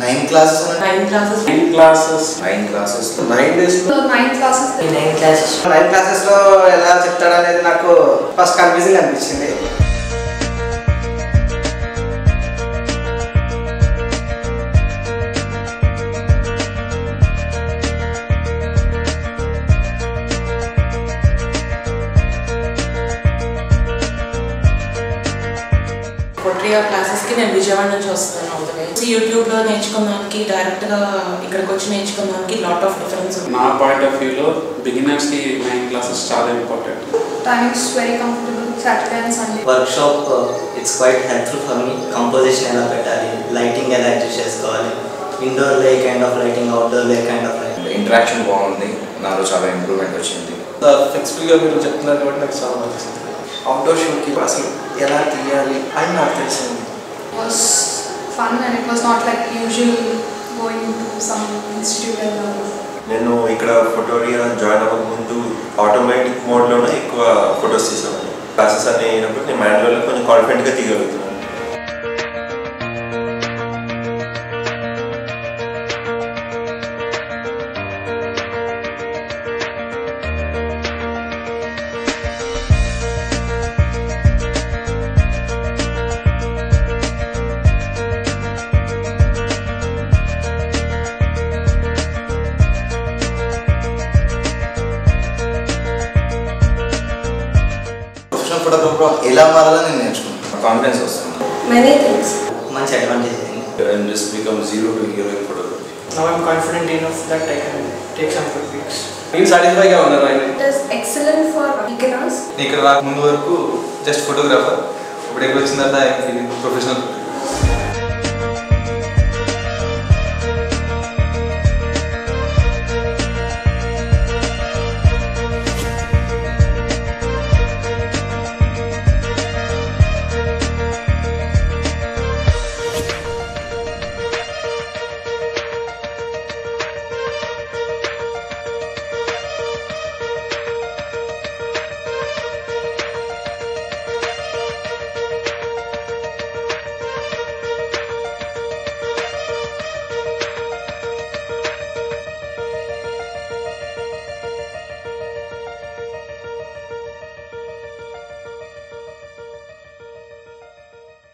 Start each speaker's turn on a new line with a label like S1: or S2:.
S1: 9 classes.
S2: 9 classes.
S1: 9 classes. 9 classes. 9 days.
S2: So 9 classes. 9 classes.
S3: 9 classes లో ఎలా చెప్తాడు అనేది నాకు ఫస్ట్ కన్ఫ్యూజింగ్ అనిపించింది.
S2: కొట్రియా క్లాసెస్కి నేను విజయవాడ నుంచి వస్తాను అవుతుంది. యూట్యూబ్లో నేర్చుకోవడానికి డైరెక్ట్గా ఇక్కడికి వచ్చి నేర్చుకోవడానికి లాట్ ఆఫ్ డిఫరెన్స్ ఉంది.
S4: నా పాయింట్ ఆఫ్ వ్యూలో బిగినర్స్కి 9 క్లాసెస్ చాలా important.
S5: Times very comfortable. Saturday and Sunday.
S6: Workshop it's quite helpful for me. Composition ఎలా పెట్టాలి, లైటింగ్ ఎలా అడ్జస్ట్ చేసుకోవాలి, ఇండోర్ లే కైండ్ ఆఫ్ లైటింగ్, అవుట్డోర్ లే కైండ్ ఆఫ్ లైటింగ్.
S1: ఇంటరాక్షన్ బాగుంది, నాలో చాలా ఇంప్రూవ్మెంట్ వచ్చింది.
S3: ఫ్లెక్సిబుల్గా మీరు చెప్తున్నారు కాబట్టి నాకు చాలా నచ్చింది. అవుట్డోర్ షూట్కి అసలు ఎలా తీయాలి అని నాకు తెలిసింది.
S5: It was fun and it was not like usual going to some institute and
S7: నేను ఇక్కడ ఫోటోరియా జాయిన్ అవ్వక ముందు ఆటోమేటిక్ మోడ్లోనే ఎక్కువ ఫొటోస్ తీసాను. క్లాసెస్ అన్నీ అయినప్పుడు నేను మాన్యువల్గా కొంచెం కాన్ఫిడెంట్గా తీయగలుగుతున్నాను.
S1: ఫోటోగ్రాఫర్ ఎలా మారాలని నేను నేర్చుకున్నాను. కాన్ఫిడెన్స్ వస్తుంది.
S2: Many things.
S6: మంచి అడ్వాంటేజ్ అయింది.
S1: And just become zero to hero in photography.
S3: Now I'm confident enough that I can take some good pics. నేను సాటిస్ఫైగా ఉన్నాను.
S5: it is excellent for beginners.
S8: ఇక్కడ రాక ముందు వరకు జస్ట్ ఫోటోగ్రాఫర్, ఇప్పుడు ఎక్కడ వచ్చిన తర్వాత ప్రొఫెషనల్